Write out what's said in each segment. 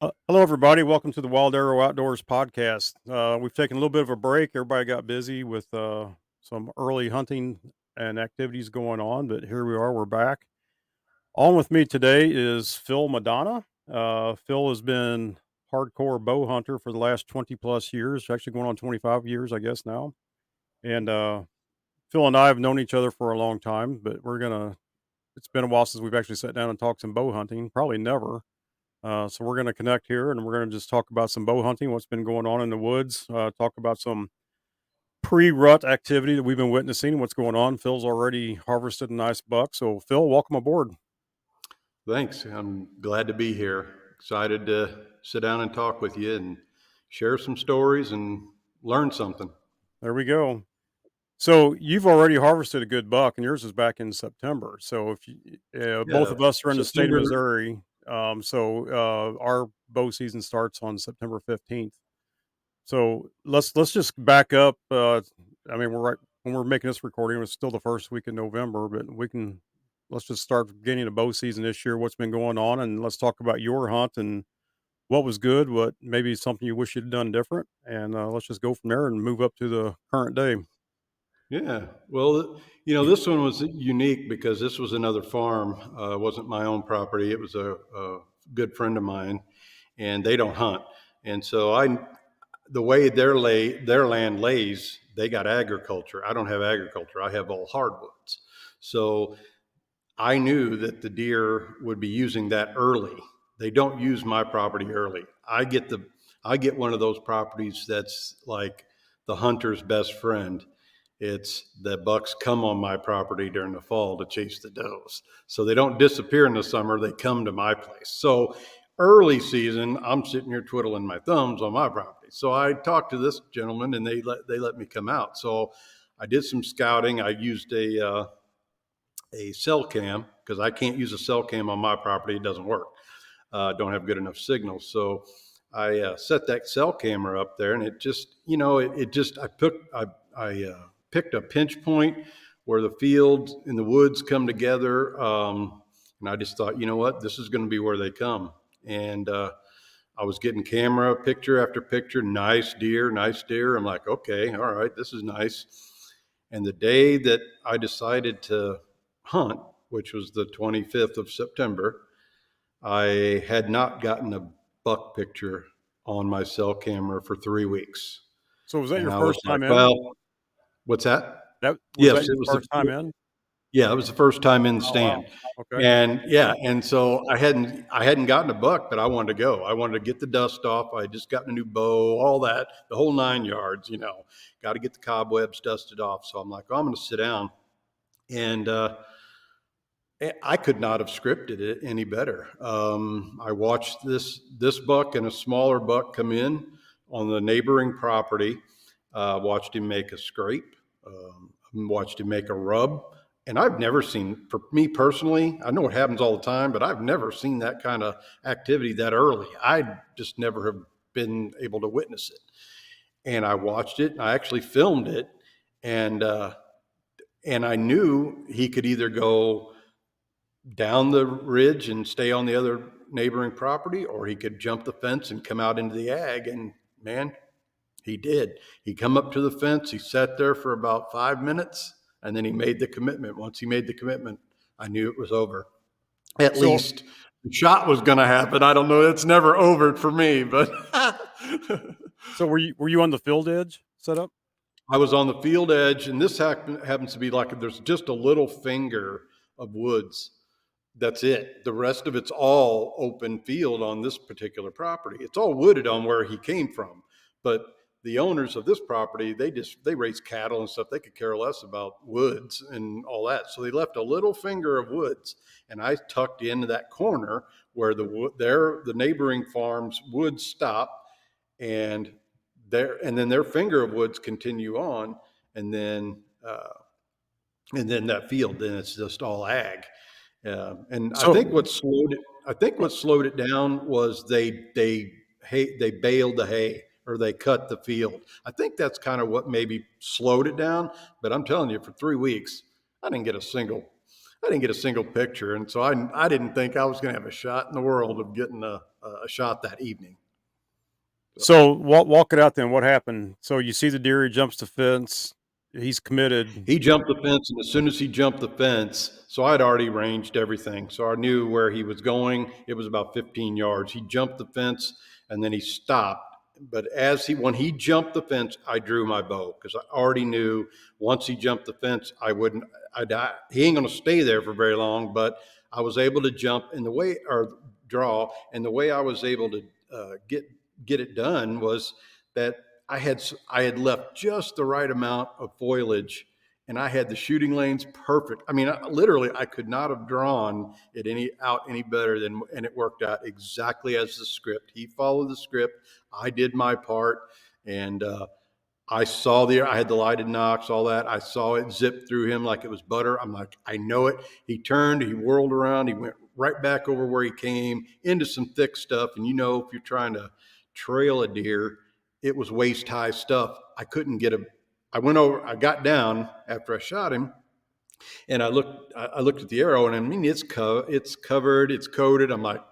Hello, everybody. Welcome to the Wild Arrow Outdoors podcast. We've taken a little bit of a break. Everybody got busy with some early hunting and activities going on, but here we are. We're back. On with me today is Phil Madonna. Phil has been hardcore bow hunter for the last 20 plus years, actually going on 25 years, I guess now. And Phil and I have known each other for a long time, but it's been a while since we've actually sat down and talked some bow hunting, probably never. So we're going to connect here and we're going to just talk about some bow hunting, what's been going on in the woods, talk about some pre-rut activity that we've been witnessing, what's going on. Phil's already harvested a nice buck. So Phil, welcome aboard. Thanks. I'm glad to be here. Excited to sit down and talk with you and share some stories and learn something. There we go. So you've already harvested a good buck and yours is back in September. So if you, both Yeah, of us are in the state of September. Missouri. Our bow season starts on September 15th. So let's just back up. I mean, we're right when we're making this recording. It's still the first week in November, but let's just start beginning of bow season this year. What's been going on, and let's talk about your hunt and what was good, what maybe something you wish you'd done different, and let's just go from there and move up to the current day. Yeah. Well, this one was unique because this was another farm. It wasn't my own property. It was a good friend of mine, and they don't hunt. And so the way their land lays, they got agriculture. I don't have agriculture. I have all hardwoods. So I knew that the deer would be using that early. They don't use my property early. I get one of those properties that's like the hunter's best friend. It's the bucks come on my property during the fall to chase the does. So they don't disappear in the summer, they come to my place. So early season, I'm sitting here twiddling my thumbs on my property. So I talked to this gentleman and they let me come out. So I did some scouting. I used a cell cam because I can't use a cell cam on my property. It doesn't work. Don't have good enough signals. So I set that cell camera up there, and it just, it just I picked a pinch point where the field and the woods come together, and I just thought, you know what, this is going to be where they come. And I was getting camera picture after picture, nice deer, nice deer. I'm like, okay, all right, this is nice. And the day that I decided to hunt, which was the 25th of September, I had not gotten a buck picture on my cell camera for 3 weeks. So was that And your I was first like, time in? well, what's that? That was Yes, that it your was first time in? yeah, it was the first time in the Oh wow. stand. Okay. And yeah, and so I hadn't gotten a buck, but I wanted to go. I wanted to get the dust off. I had just gotten a new bow, all that, the whole 9 yards, got to get the cobwebs dusted off. So I'm like, oh, I'm going to sit down. And I could not have scripted it any better. I watched this buck and a smaller buck come in on the neighboring property. Watched him make a scrape. Watched him make a rub. And I've never seen, for me personally, I know it happens all the time, but I've never seen that kind of activity that early. I just never have been able to witness it. And I watched it. I actually filmed it, and I knew he could either go down the ridge and stay on the other neighboring property, or he could jump the fence and come out into the ag. And man, he did. He come up to the fence. He sat there for about 5 minutes, and then he made the commitment. Once he made the commitment, I knew it was over. At So least the shot was going to happen. I don't know. It's never over for me, but so were you on the field edge set up? I was on the field edge, and this happens to be like there's just a little finger of woods. That's it. The rest of it's all open field on this particular property. It's all wooded on where he came from, but the owners of this property, they raise cattle and stuff. They could care less about woods and all that. So they left a little finger of woods, and I tucked into that corner where the neighboring farms woods stop, and then their finger of woods continue on, and then that field, then it's just all ag. And So I think what slowed it down was they baled the hay, or they cut the field. I think that's kind of what maybe slowed it down. But I'm telling you, for 3 weeks, I didn't get a single I didn't get a single picture, and so I didn't think I was going to have a shot in the world of getting a shot that evening. So walk it out then. What happened? So you see the deer, he jumps the fence, he's committed. He jumped the fence, and as soon as he jumped the fence, so I'd already ranged everything. So I knew where he was going. It was about 15 yards. He jumped the fence, and then he stopped. But when he jumped the fence, I drew my bow because I already knew once he jumped the fence, he ain't gonna stay there for very long. But I was able to jump in the way or draw, and the way I was able to get it done was that I had left just the right amount of foliage, and I had the shooting lanes perfect. I mean, literally, I could not have drawn it any better than, and it worked out exactly as the script. He followed the script. I did my part, and I had the lighted nocks, all that. I saw it zip through him like it was butter. I'm like, I know it. He turned, he whirled around, he went right back over where he came into some thick stuff. And if you're trying to trail a deer, it was waist high stuff. I got down after I shot him, and I looked at the arrow, and I mean, it's covered, it's coated. I'm like,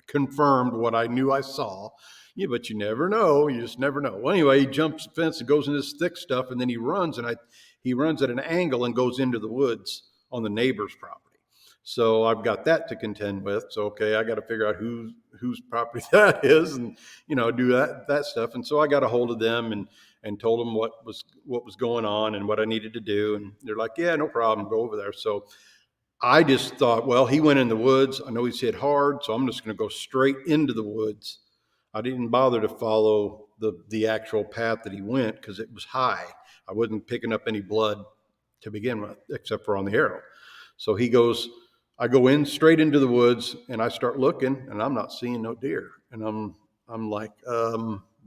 confirmed what I knew I saw. Yeah, but you never know. You just never know. Well, anyway, he jumps the fence and goes into this thick stuff, and then he runs, he runs at an angle and goes into the woods on the neighbor's property. So I've got that to contend with. So okay, I got to figure out whose property that is, and do that stuff. And so I got a hold of them and told them what was going on and what I needed to do. And they're like, yeah, no problem, go over there. So I just thought, well, he went in the woods. I know he's hit hard, so I'm just going to go straight into the woods. I didn't bother to follow the actual path that he went because it was high. I wasn't picking up any blood to begin with, except for on the arrow. So I go in straight into the woods, and I start looking, and I'm not seeing no deer. And I'm like,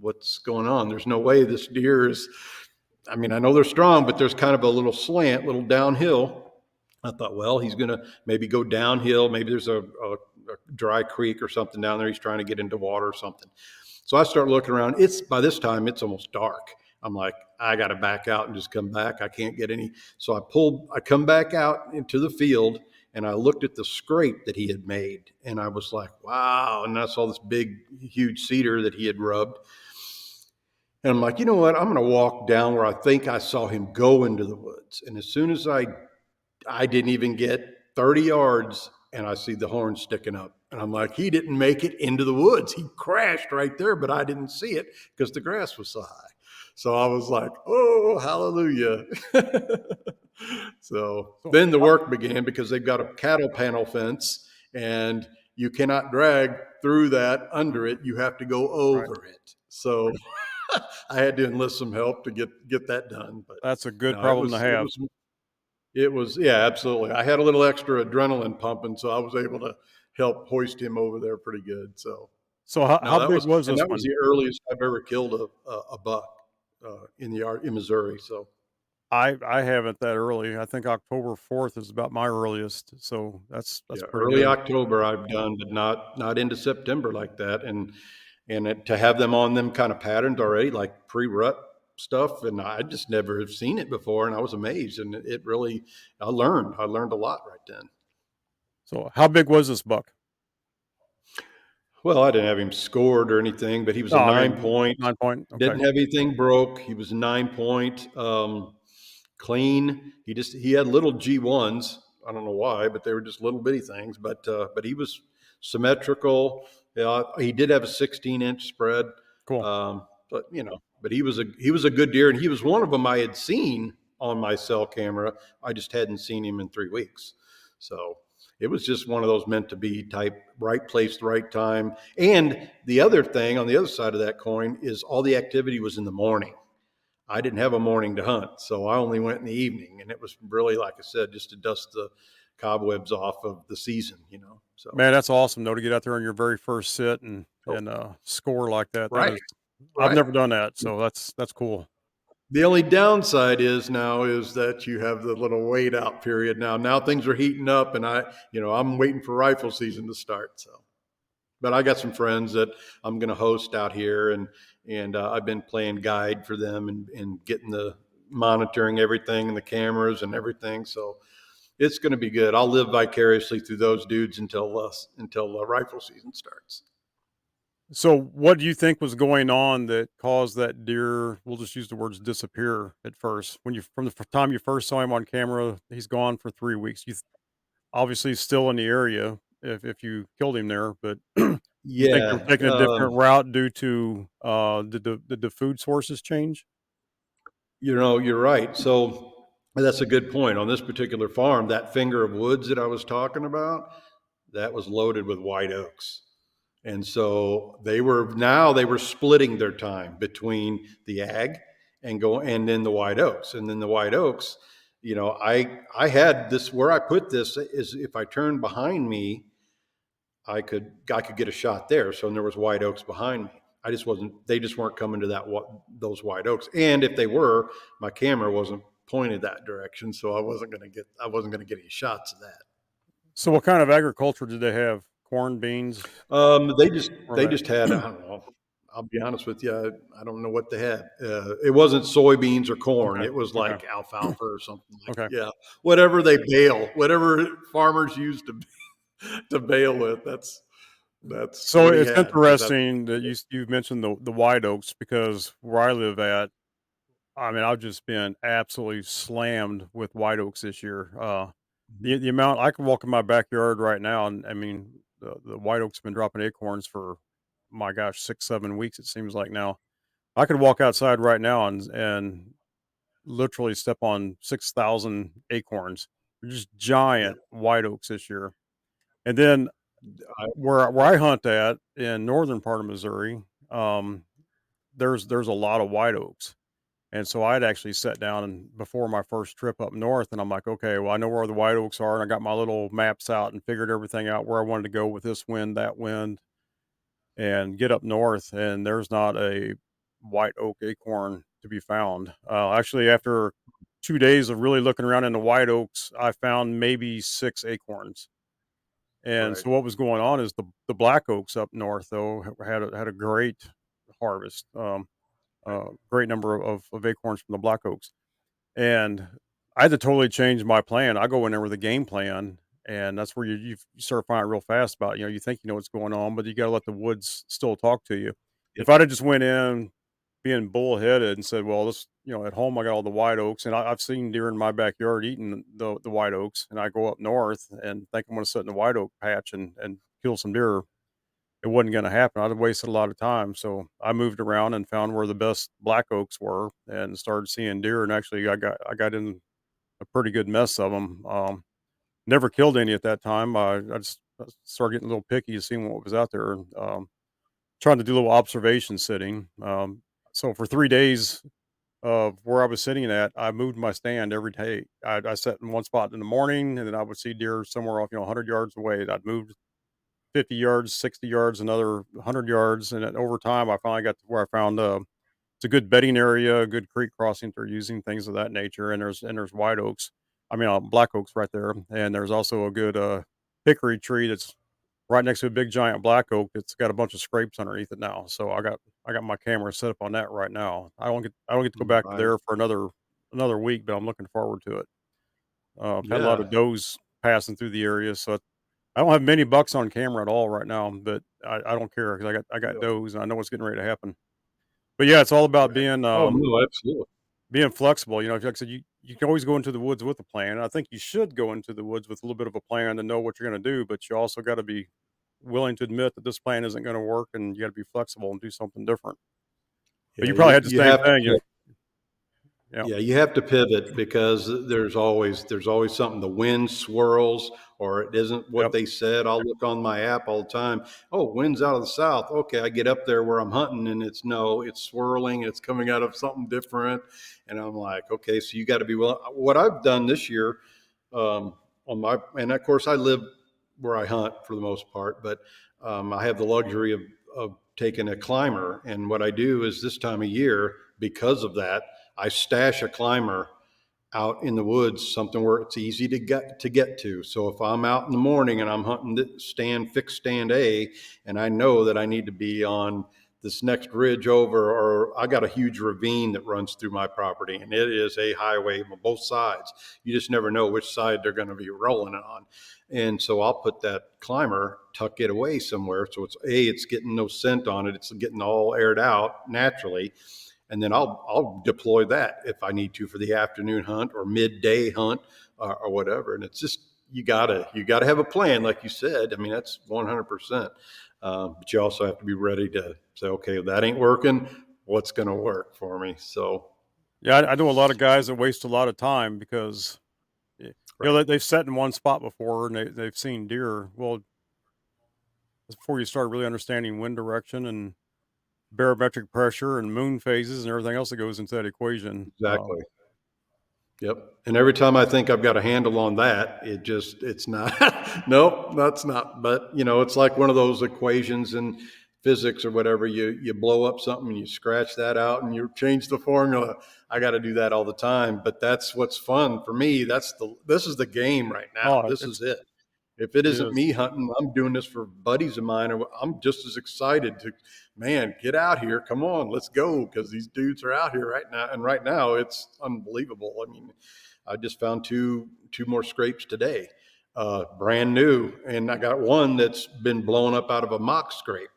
what's going on? There's no way this deer is. I mean, I know they're strong, but there's kind of a little slant, little downhill. I thought, well, he's going to maybe go downhill. Maybe there's a dry creek or something down there. He's trying to get into water or something. So I start looking around. By this time, it's almost dark. I'm like, I got to back out and just come back. I can't get any. So I come back out into the field, and I looked at the scrape that he had made. And I was like, wow. And I saw this big, huge cedar that he had rubbed. And I'm like, you know what? I'm going to walk down where I think I saw him go into the woods. And as soon as I didn't even get 30 yards, and I see the horn sticking up. And I'm like, he didn't make it into the woods. He crashed right there, but I didn't see it because the grass was so high. So I was like, oh, hallelujah. So So then the work began because they've got a cattle panel fence, and you cannot drag through that under it. You have to go right, over it. So I had to enlist some help to get that done. But that's a good no, it problem to was it have. was yeah, absolutely. I had a little extra adrenaline pumping, so I was able to help hoist him over there pretty good. So So no, how big was this that was one? the earliest I've ever killed a buck in Missouri. So I haven't that early. I think October 4th is about my earliest. So that's yeah, pretty early good. October I've done, but not into September like that. To have them on them kind of patterns already, like pre-rut stuff, and I just never have seen it before, and I was amazed, and it really I learned a lot right then. So how big was this buck? Well, I didn't have him scored or anything, but he was No, a I nine mean point. 9 point. Okay, Didn't have anything broke. He was 9 point, clean. He had little G1s. I don't know why, but they were just little bitty things. But he was symmetrical. He did have a 16-inch spread. cool. But he was a good deer, and he was one of them I had seen on my cell camera. I just hadn't seen him in 3 weeks. So it was just one of those meant to be type, right place, right time. And the other thing on the other side of that coin is all the activity was in the morning. I didn't have a morning to hunt, so I only went in the evening, and it was really, like I said, just to dust the cobwebs off of the season. So, Man, that's awesome though to get out there on your very first sit and oh, score like that. That right, is, I've right. never done that, so that's cool. The only downside is that you have the little wait out period now. Now things are heating up, and I'm waiting for rifle season to start. So, but I got some friends that I'm going to host out here, and I've been playing guide for them and getting the monitoring everything and the cameras and everything. So it's going to be good. I'll live vicariously through those dudes until rifle season starts. So, what do you think was going on that caused that deer, we'll just use the words disappear at first? When you from the time you first saw him on camera, he's gone for 3 weeks. Obviously he's still in the area if you killed him there, but you think they were Yeah, taking a different route due to, did the food sources change? you're right. So that's a good point. On this particular farm, that finger of woods that I was talking about, that was loaded with white oaks. And so they were splitting their time between the ag and then the white oaks. And then the white oaks, I had this where I put this is if I turned behind me, I could get a shot there. So there was white oaks behind me. I just wasn't they just weren't coming to those white oaks. And if they were, my camera wasn't pointed that direction, so I wasn't gonna get any shots of that. So what kind of agriculture did they have? Corn, beans, They just or they that? just had I don't know. I'll be honest with you. I don't know what they had. It wasn't soybeans or corn. Okay, It was okay, like alfalfa or something like okay. yeah, whatever they bale, whatever farmers used to bale with. That's So what he it's had because that's interesting that you mentioned the white oaks because where I live at, I mean, I've just been absolutely slammed with white oaks this year. The amount I can walk in my backyard right now, and I mean, the white oaks have been dropping acorns for my gosh, 6, 7 weeks. It seems like now. I could walk outside right now and literally step on 6,000 acorns. They're just yeah. giant white oaks this year. And then I, where I hunt at in northern part of Missouri, um, there's a lot of white oaks. And so I'd actually sat down and before my first trip up north, and I'm like, okay, well, I know where the white oaks are, and I got my little maps out and figured everything out where I wanted to go with this wind, that wind, and get up north. And there's not a white oak acorn to be found. Actually, after 2 days of really looking around in the white oaks, I found maybe 6 acorns. And right. so what was going on is the black oaks up north though had a great harvest, great number of acorns from the black oaks. And I had to totally change my plan. I go in there with a game plan, and that's where you start finding real fast about, you think you know what's going on, but you gotta let the woods still talk to you. Yep. If I'd have just went in being bullheaded and said, "Well, this, at home I got all the white oaks, and I've seen deer in my backyard eating the white oaks, and I go up north and think I'm gonna sit in the white oak patch and kill some deer." It wasn't gonna happen. I'd have wasted a lot of time, so I moved around and found where the best black oaks were and started seeing deer, and actually I got in a pretty good mess of them. Never killed any at that time. I just started getting a little picky, seeing what was out there, and trying to do a little observation sitting. So for 3 days of where I was sitting at, I moved my stand every day. I sat in one spot in the morning, and then I would see deer somewhere off, 100 yards away. And I'd moved 50 yards, 60 yards, another 100 yards, and then over time, I finally got to where I found it's a good bedding area, a good creek crossing they're using, things of that nature, and there's white oaks. I mean, black oaks right there, and there's also a good hickory tree that's right next to a big giant black oak that's got a bunch of scrapes underneath it now. So I got my camera set up on that right now. I don't get to go back Right. there for another week, but I'm looking forward to it. I've had a lot Yeah. of does passing through the area, so I don't have many bucks on camera at all right now, but I don't care because I got Yeah. does and I know what's getting ready to happen. But yeah, it's all about Right. being Oh no, absolutely. being flexible. Like I said, you can always go into the woods with a plan. I think you should go into the woods with a little bit of a plan to know what you're going to do, but you also got to be willing to admit that this plan isn't going to work, and you got to be flexible and do something different. But Yeah, you probably had the you same have to thing. Yeah, yeah, you have to pivot because there's always something. The wind swirls, or it isn't what yep. they said. I'll look on my app all the time. Oh, wind's out of the south. Okay, I get up there where I'm hunting, and it's no, it's swirling. It's coming out of something different, and I'm like, okay, so you got to be willing. What I've done this year, and of course I live where I hunt for the most part, but I have the luxury of taking a climber, and what I do is this time of year because of that. I stash a climber out in the woods, something where it's easy to get to. So if I'm out in the morning and I'm hunting fixed stand A, and I know that I need to be on this next ridge over, or I got a huge ravine that runs through my property, and it is a highway on both sides. You just never know which side they're going to be rolling on. And so I'll put that climber, tuck it away somewhere. So it's getting no scent on it. It's getting all aired out naturally. And then I'll deploy that if I need to for the afternoon hunt or midday hunt, or whatever. And it's just, you gotta have a plan, like you said. I mean, that's 100%. But you also have to be ready to say, okay, if that ain't working, what's going to work for me? So, Yeah, I know a lot of guys that waste a lot of time because, right, they've sat in one spot before and they've seen deer. Well, it's before you start really understanding wind direction and barometric pressure and moon phases and everything else that goes into that equation. exactly. Yep. And every time I think I've got a handle on that, it's not. Nope, that's not. But it's like one of those equations in physics or whatever. You blow up something and you scratch that out and you change the formula. I got to do that all the time. But that's what's fun for me. This is the game right now. Oh, This is it. If it it isn't is. me hunting, I'm doing this for buddies of mine. I'm just as excited to, man, get out here. Come on, let's go. Because these dudes are out here right now. And right now it's unbelievable. I mean, I just found two more scrapes today, brand new. And I got one that's been blown up out of a mock scrape.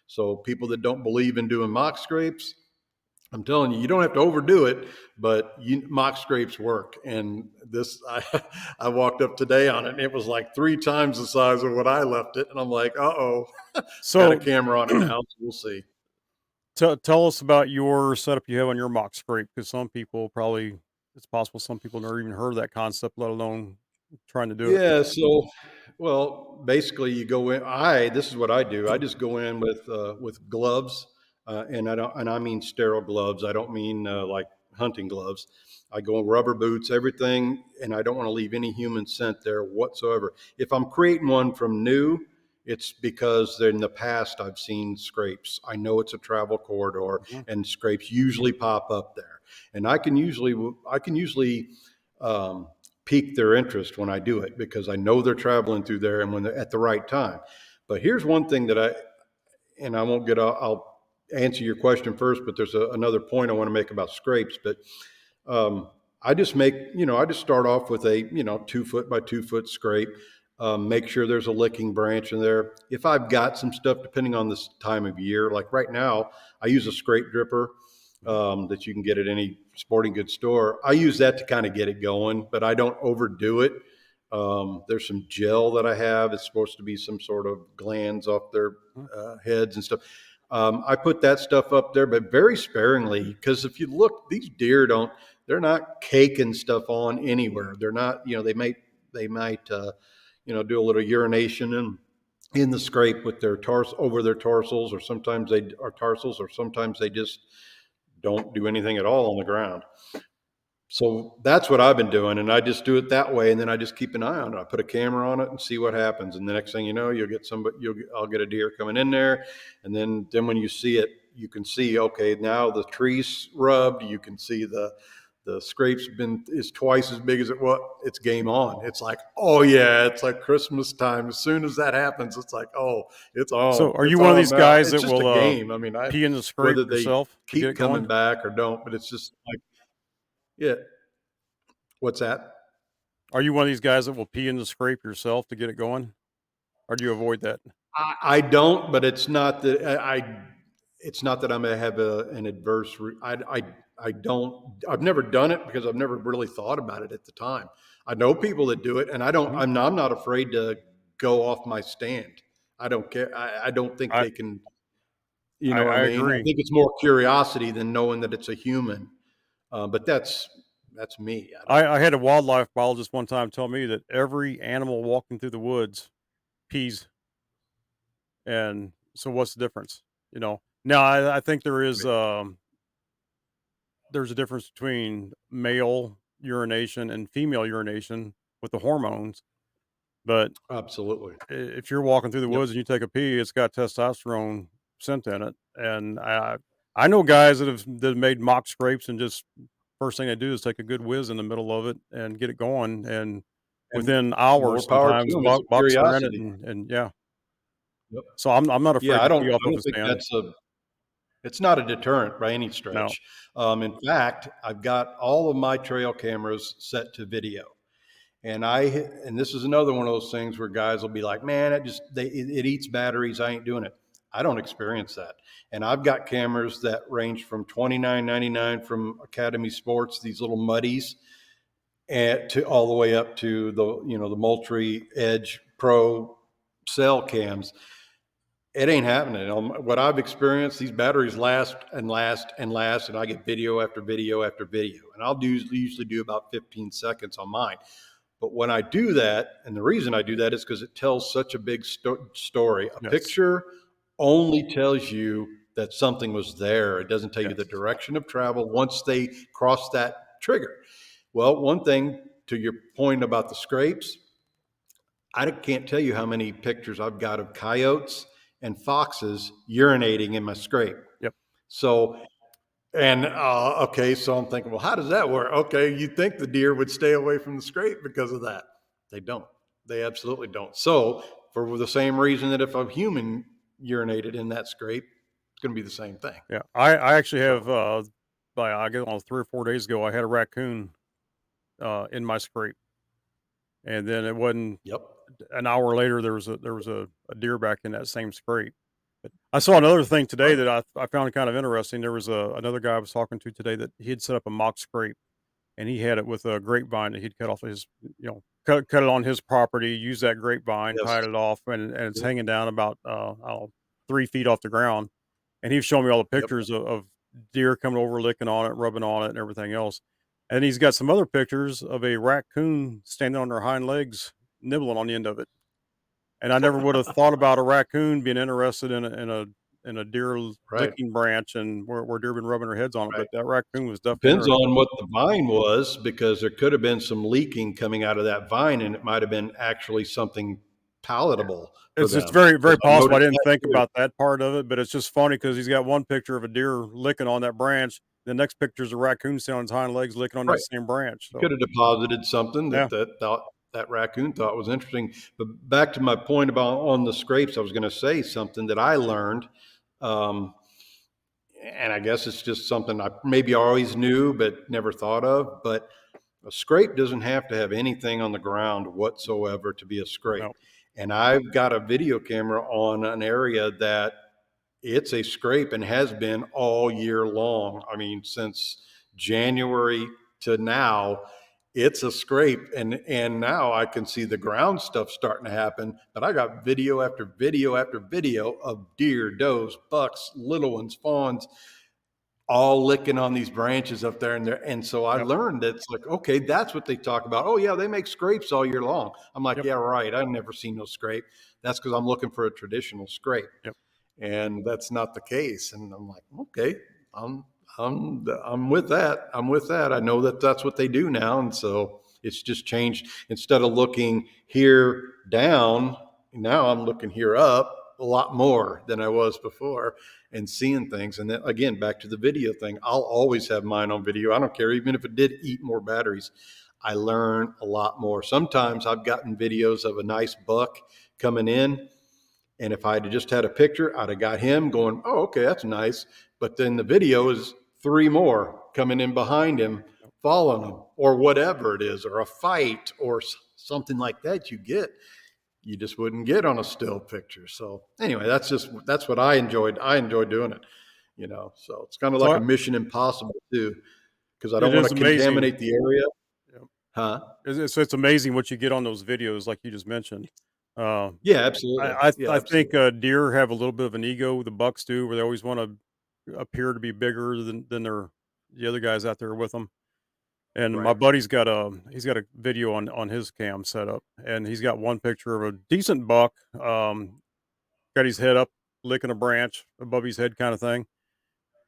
So people that don't believe in doing mock scrapes, I'm telling you, you don't have to overdo it, but mock scrapes work. And I walked up today on it, and it was like 3 times the size of what I left it. And I'm like, oh, got a So, camera on it now, so we'll see. tell us about your setup you have on your mock scrape, because some people probably, it's possible some people never even heard of that concept, let alone trying to do it. Yeah. So, well, basically, you go in. This is what I do. I just go in with gloves, and I mean sterile gloves. I don't mean like hunting gloves. I go in rubber boots, everything, and I don't want to leave any human scent there whatsoever. If I'm creating one from new, it's because in the past I've seen scrapes. I know it's a travel corridor, Mhm. and scrapes usually pop up there, and I can usually um, pique their interest when I do it because I know they're traveling through there and when they're at the right time. But here's one thing and I won't I'll answer your question first, but there's another point I want to make about scrapes. But um, I just start off with a 2 foot by 2 foot scrape. Make sure there's a licking branch in there. If I've got some stuff, depending on this time of year, like right now, I use a scrape dripper Mhm. that you can get at any sporting goods store. I use that to kind of get it going, but I don't overdo it. There's some gel that I have. It's supposed to be some sort of glands off their Mhm. heads and stuff. I put that stuff up there, but very sparingly, because if you look, these deer they're not caking stuff on anywhere. They're not, they might do a little urination in the scrape with their over their tarsals, or sometimes they are tarsals, or sometimes they just don't do anything at all on the ground. So that's what I've been doing, and I just do it that way, and then I just keep an eye on it. I put a camera on it and see what happens, and the next thing you know, I'll get a deer coming in there, and then when you see it, you can see, okay, now the tree's rubbed. You can see the scrape's been is twice as big as it was. It's game on. It's like, oh yeah, it's like Christmas time. As soon as that happens, it's like, oh, it's So, on, are you it's one of on these now. guys It's that just a will game. I mean, pee in the scrape whether they yourself to get keep it going? coming back or don't, but it's just like, yeah, what's that? Are you one of these guys that will pee in the scrape yourself to get it going, or do you avoid that? I don't, but it's not that I'm gonna have an adverse. I don't. I've never done it because I've never really thought about it at the time. I know people that do it, and I don't. Mhm. I'm not afraid to go off my stand. I don't care. I don't think I they can. You I know what I I mean? I agree. think it's more curiosity than knowing that it's a human. But that's me. I don't. I had a wildlife biologist one time tell me that every animal walking through the woods pees, and so what's the difference? Now I think there's a difference between male urination and female urination with the hormones, but Absolutely. if you're walking through the Yep. woods and you take a pee, it's got testosterone scent in it, and I know guys that have made mock scrapes and just first thing they do is take a good whiz in the middle of it and get it going, and And within more hours power to sometimes them. It's a bucks are in it, curiosity. and yeah. Yep. So I'm not Yeah. afraid to pee off I of don't a think stand. It's not a deterrent by any No, stretch. In fact, I've got all of my trail cameras set to video. And this is another one of those things where guys will be like, "Man, it eats batteries. I ain't doing it." I don't experience that. And I've got cameras that range from 29.99 from Academy Sports, these little muddies, and to all the way up to the Moultrie Edge Pro cell cams. It ain't happening. What I've experienced, these batteries last and last and last, and I get video after video after video. And I'll usually do about 15 seconds on mine. But when I do that, and the reason I do that is because it tells such a big story. A yes, picture only tells you that something was there. It doesn't tell you the yes, direction of travel once they cross that trigger. Well, one thing to your point about the scrapes, I can't tell you how many pictures I've got of coyotes and foxes urinating in my scrape. yep, So, and okay, so I'm thinking, well, how does that work? Okay, you'd think the deer would stay away from the scrape because of that. They don't. They absolutely don't. So, for the same reason that if a human urinated in that scrape, it's going to be the same thing. yeah. I actually have, So, like, I guess on 3 or 4 days ago, I had a raccoon, in my scrape, and then it wasn't yep. an hour later, there was a deer back in that same scrape. But I saw another thing today Right. that I found kind of interesting. There was another guy I was talking to today that he had set up a mock scrape, and he had it with a grapevine that he'd cut off his, cut it on his property, use that grapevine, Yes. tied it off, and it's Yep. hanging down about, I don't know, 3 feet off the ground. And he was showing me all the Yep. pictures of deer coming over, licking on it, rubbing on it, and everything else. And he's got some other pictures of a raccoon standing on their hind legs, nibbling on the end of it. And I never would have thought about a raccoon being interested in a deer Right. licking branch and where deer been rubbing their heads on it, Right. but that raccoon was definitely Depends interested. on what the vine was, because there could have been some leaking coming out of that vine, and it might have been actually something Yeah. palatable for It's them. very, Because very I possible. I noticed didn't that think too. about that part of it, but it's just funny because 'cause he's got one picture of a deer licking on that branch. The next picture is a raccoon sitting on his hind legs licking on that Right. same branch, You could so have deposited something yeah. that raccoon thought was interesting. But back to my point about on the scrapes, I was going to say something that I learned, um, and I guess it's just something I maybe always knew but never thought of. But a scrape doesn't have to have anything on the ground whatsoever to be a scrape. No. And I've got a video camera on an area that it's a scrape and has been all year long. I mean, since January to now, it's a scrape. And now I can see the ground stuff starting to happen. But I got video after video after video of deer, does, bucks, little ones, fawns, all licking on these branches up there. And so I Yep, learned that it's like, okay, that's what they talk about. Oh yeah, they make scrapes all year long. I'm like, yep, yeah, right. I've never seen no scrape. That's because I'm looking for a traditional scrape, yep. and that's not the case. And I'm like, okay, I'm I'm with that. I'm with that. I know that that's what they do now, and so it's just changed. Instead of looking here down, now I'm looking here up a lot more than I was before and seeing things. And then again, back to the video thing, I'll always have mine on video. I don't care, even if it did eat more batteries. I learn a lot more. Sometimes I've gotten videos of a nice buck coming in, and if I'd just had a picture, I'd have got him going, oh, okay, that's nice. But then the video is three more coming in behind him, following him, or whatever it is, or a fight, or something like that you just wouldn't get on a still picture. So anyway, that's what I enjoyed. I enjoyed doing it, So it's kind of So like a I Mission Impossible too, because I it don't want is to amazing. contaminate the area. Yep. Huh? It's amazing what you get on those videos like you just mentioned. Uh, Yeah, absolutely. Yeah, I think, absolutely. deer have a little bit of an ego, the bucks do, where they always wanna appear to be bigger than the other guys out there with them. And my Right. buddy's got he's got a video on his cam set up, and he's got one picture of a decent buck, got his head up, licking a branch above his head kinda thing.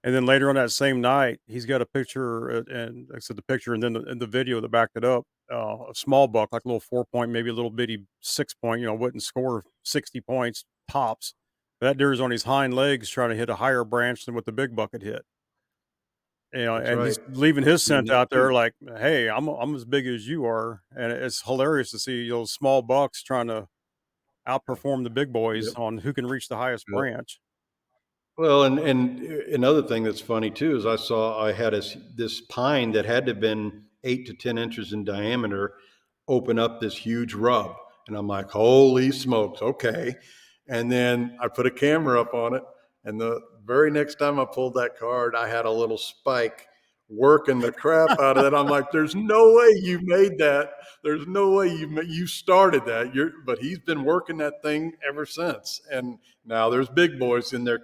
And then later on that same night, he's got a picture, and like I said, the picture and then the video that backed it up, a small buck, like a little 4 point, maybe a little bitty 6 point, wouldn't score 60 points tops. That deer's on his hind legs trying to hit a higher branch than what the big buck had hit. That's And right. he's leaving That's his scent unique out too. there like, "Hey, I'm as big as you are," and it's hilarious to see those small bucks trying to outperform the big boys Yep. on who can reach the highest Yep. branch. Well, and another thing that's funny too is I had this pine that had to have been 8 to 10 inches in diameter open up this huge rub, and I'm like, holy smokes, okay. And then I put a camera up on it, and the very next time I pulled that card, I had a little spike working the crap out of it. I'm like, there's no way you made that. There's no way you started that. But he's been working that thing ever since, and now there's big boys in there,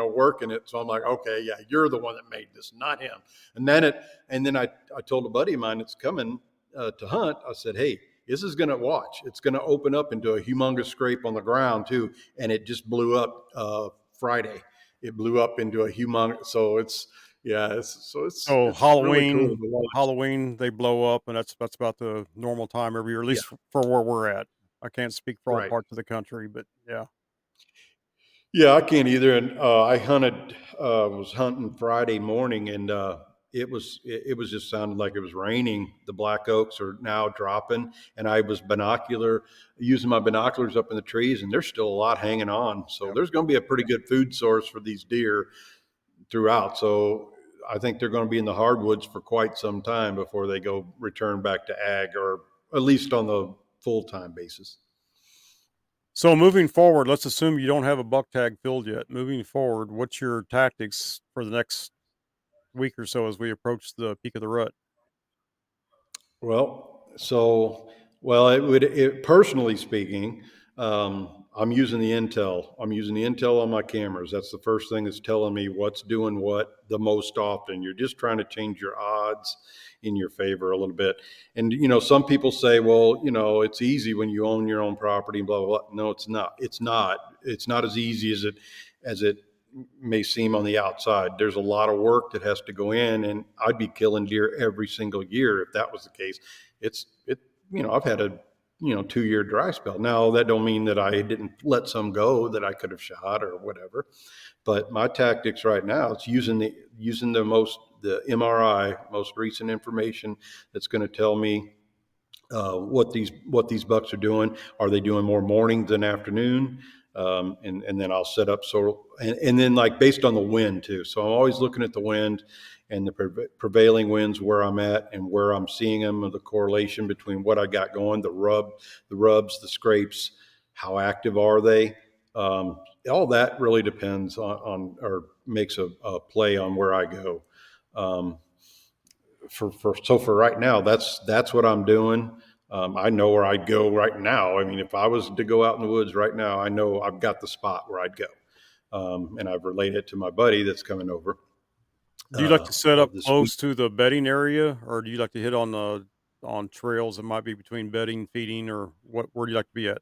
working it. So I'm like, okay, yeah, you're the one that made this, not him. And then I told a buddy of mine that's coming to hunt. I said, hey, this is going to watch. It's going to open up into a humongous scrape on the ground too, and it just blew up Friday. It blew up into a humongous. So it's yeah, So it's really cool to watch. Halloween, they blow up, and that's about the normal time every year, at Yeah, least for where we're at. I can't speak for all right. parts of the country, but yeah. Yeah, I can't either. And was hunting Friday morning, and it was just sounded like it was raining. The black oaks are now dropping, and I was using my binoculars up in the trees, and there's still a lot hanging on. So Yep. there's going to be a pretty good food source for these deer throughout. So I think they're going to be in the hardwoods for quite some time before they go return back to ag, or at least on the full time basis. So moving forward, let's assume you don't have a buck tag filled yet. Moving forward, what's your tactics for the next week or so as we approach the peak of the rut? Well, so well, personally speaking, I'm using the intel. I'm using the intel on my cameras. That's the first thing that's telling me what's doing what the most often. You're just trying to change your odds in your favor a little bit. And some people say, well, it's easy when you own your own property, blah blah blah. No, it's not. It's not. It's not as easy as it may seem on the outside. There's a lot of work that has to go in, and I'd be killing deer every single year if that was the case. It's it I've had a 2 year dry spell. Now that don't mean that I didn't let some go that I could have shot or whatever. But my tactics right now is using the MRI, most recent information that's going to tell me what these bucks are doing. Are they doing more morning than afternoon? And then I'll set up and then like based on the wind too. So I'm always looking at the wind and the prevailing winds where I'm at and where I'm seeing them, the correlation between what I got going, the rubs, the scrapes, how active are they? All that really depends on or makes a play on where I go. Um, for right now, that's what I'm doing. I know where I'd go right now. I mean, if I was to go out in the woods right now, I know I've got the spot where I'd go, and I've relayed it to my buddy that's coming over. Do you like to set up This week. close to the bedding area, or do you like to hit on trails that might be between bedding, feeding, or where do you like to be at?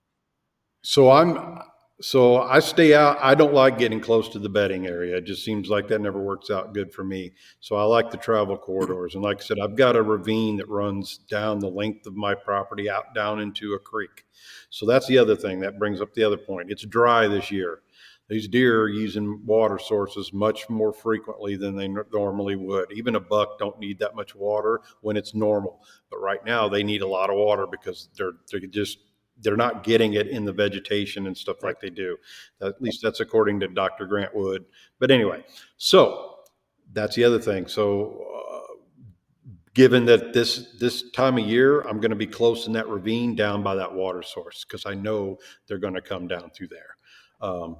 So I'm so I stay out. I don't like getting close to the bedding area. It just seems like that never works out good for me. So I like the travel corridors. And like I said, I've got a ravine that runs down the length of my property out down into a creek. So that's the other thing that brings up the other point. It's dry this year. These deer are using water sources much more frequently than they normally would. Even a buck don't need that much water when it's normal, but right now they need a lot of water because they're not getting it in the vegetation and stuff Right. like they do. At least that's according to Dr. Grant Wood. But anyway, so that's the other thing. So given that this time of year, I'm going to be close in that ravine down by that water source because I know they're going to come down through there. Um,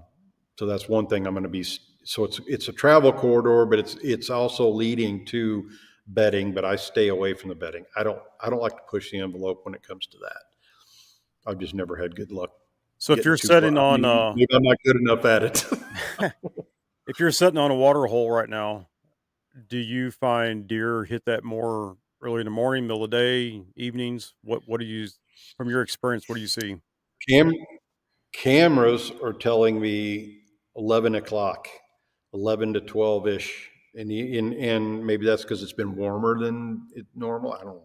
so that's one thing I'm going to be. So it's a travel corridor, but it's also leading to bedding. But I stay away from the bedding. I don't like to push the envelope when it comes to that. I've just never had good luck So if getting you're too far. setting I on mean, maybe I'm not good enough at it. if you're sitting on a water hole right now, do you find deer hit that more early in the morning, middle of the day, evenings? What do you, from your experience, what do you see? Cam- Cameras are telling me 11 o'clock, 11 to 12 ish. And maybe that's because it's been warmer than normal. I don't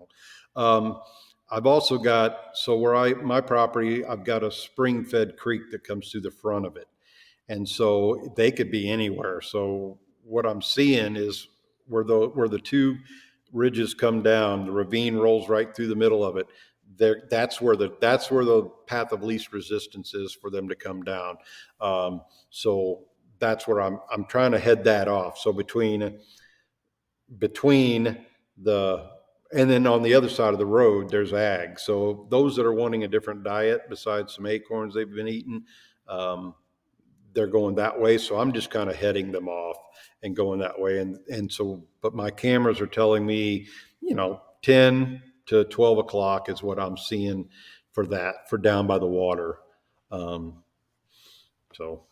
know. I've also got, so my property, I've got a spring fed creek that comes through the front of it. And so they could be anywhere. So what I'm seeing is where the two ridges come down, the ravine rolls right through the middle of it. That's where the path of least resistance is for them to come down. So that's where I'm trying to head that off. So between the and then on the other side of the road there's ag. So those that are wanting a different diet besides some acorns they've been eating, um, they're going that way. So I'm just kind of heading them off and going that way. And so, but my cameras are telling me, 10 to 12 o'clock is what I'm seeing for that, for down by the water. Um, so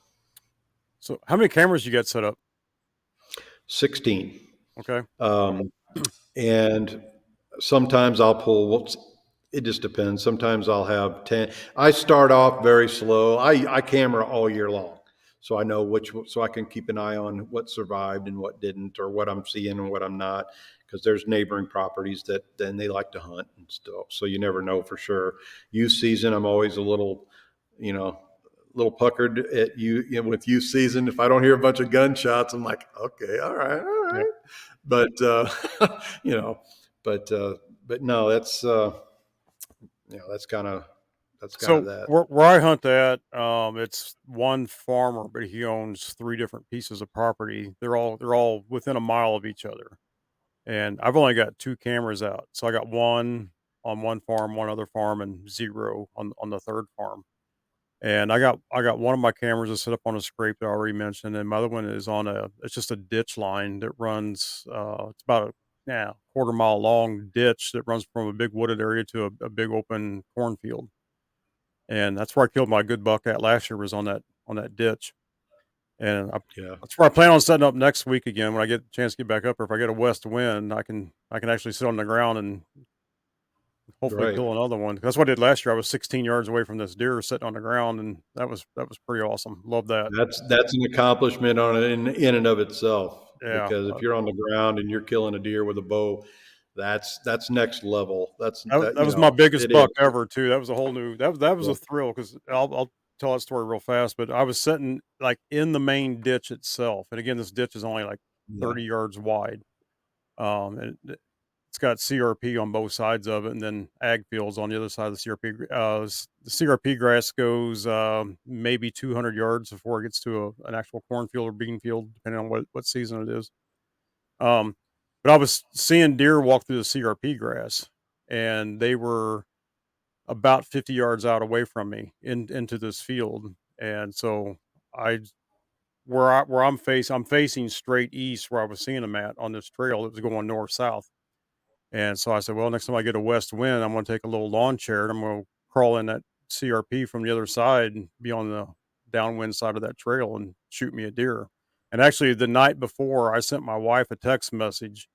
So how many cameras you got set up? 16. Okay. Um, and sometimes I'll pull, it just depends. Sometimes I'll have 10. I start off very slow. I camera all year long. So I know so I can keep an eye on what survived and what didn't, or what I'm seeing and what I'm not. Because there's neighboring properties that then they like to hunt and stuff. So you never know for sure. Youth season, I'm always a you know, little puckered at with youth season. If I don't hear a bunch of gunshots, I'm like, okay, all right, all Yep. right. But you know, but but no, that's kind of So that. where I hunt at, it's one farmer, but he owns three different pieces of property. They're all within a mile of each other, and I've only got two cameras out. So I got one on one farm, one other farm, and zero on the third farm. And I got one of my cameras is set up on a scrape that I already mentioned, and my other one is on a it's just a ditch line that runs. It's about a quarter mile long ditch that runs from a big wooded area to a big open cornfield, and that's where I killed my good buck at last year was on that ditch, and Yeah, that's where I plan on setting up next week again when I get a chance to get back up. Or if I get a west wind, I can actually sit on the ground and hopefully right. kill another one. That's what I did last year. I was 16 yards away from this deer sitting on the ground, and that was pretty awesome. Love that. That's an accomplishment in and of itself. Yeah, Because if you're on the ground and you're killing a deer with a bow, that's next level. that was my biggest It buck is. ever too. That was a whole new that was Yeah, a thrill because I'll tell that story real fast. But I was sitting like in the main ditch itself, and again, this ditch is only like yeah, 30 yards wide. And it's got CRP on both sides of it, and then ag fields on the other side of the CRP. The CRP grass goes maybe 200 yards before it gets to an actual cornfield or bean field, depending on what season it is. Um, but I was seeing deer walk through the CRP grass, and they were about 50 yards out away from me into this field, and so I I'm facing straight east where I was seeing them at on this trail that was going north south. And so I said, well, next time I get a west wind, I'm going to take a little lawn chair and I'm going to crawl in that CRP from the other side and be on the downwind side of that trail and shoot me a deer. And actually, the night before, I sent my wife a text message,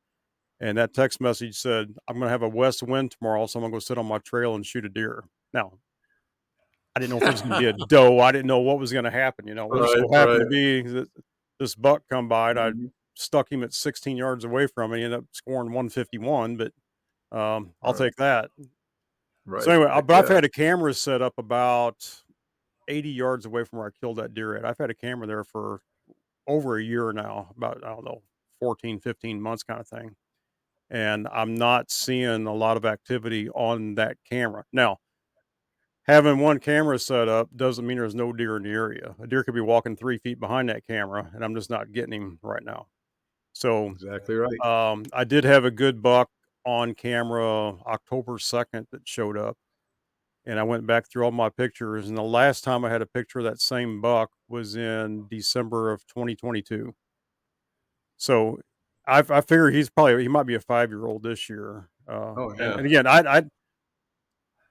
and that text message said, I'm going to have a west wind tomorrow, so I'm going to go sit on my trail and shoot a deer. Now, I didn't know if it was going to be a doe. I didn't know what was going to happen. Well, just right, so happened right. to be that this buck come by and I Mhm. stuck him at 16 yards away from me. He ended up scoring 151, but I'll Right, take that. So right. anyway, Heck but I've yeah. had a camera set up about 80 yards away from where I killed that deer at. I've had a camera there for over a year now, about, I don't know, 14, 15 months kind of thing. And I'm not seeing a lot of activity on that camera. Now, having one camera set up doesn't mean there's no deer in the area. A deer could be walking 3 feet behind that camera, and I'm just not getting him right now. So Exactly right. I did have a good buck on camera October 2nd that showed up. And I went back through all my pictures, and the last time I had a picture of that same buck was in December of 2022. So I figure he might be a 5-year-old this year. Oh And yeah. again,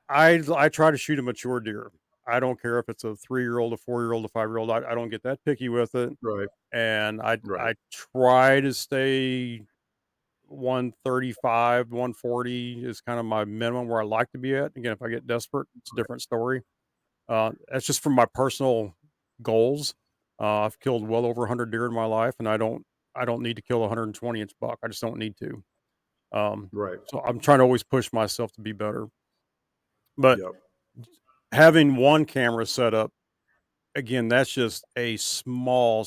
I try to shoot a mature deer. I don't care if it's a 3-year-old, a 4-year-old, a 5-year-old. I don't get that picky with it. Right, And I right, I try to stay 135, 140 is kind of my minimum where I like to be at. Again, if I get desperate, it's a different story. That's just from my personal goals. I've killed well over 100 deer in my life, and I don't need to kill a 120-inch buck. I just don't need to. Um, right. so I'm trying to always push myself to be better. But Yep. having one camera set up, again, that's just a small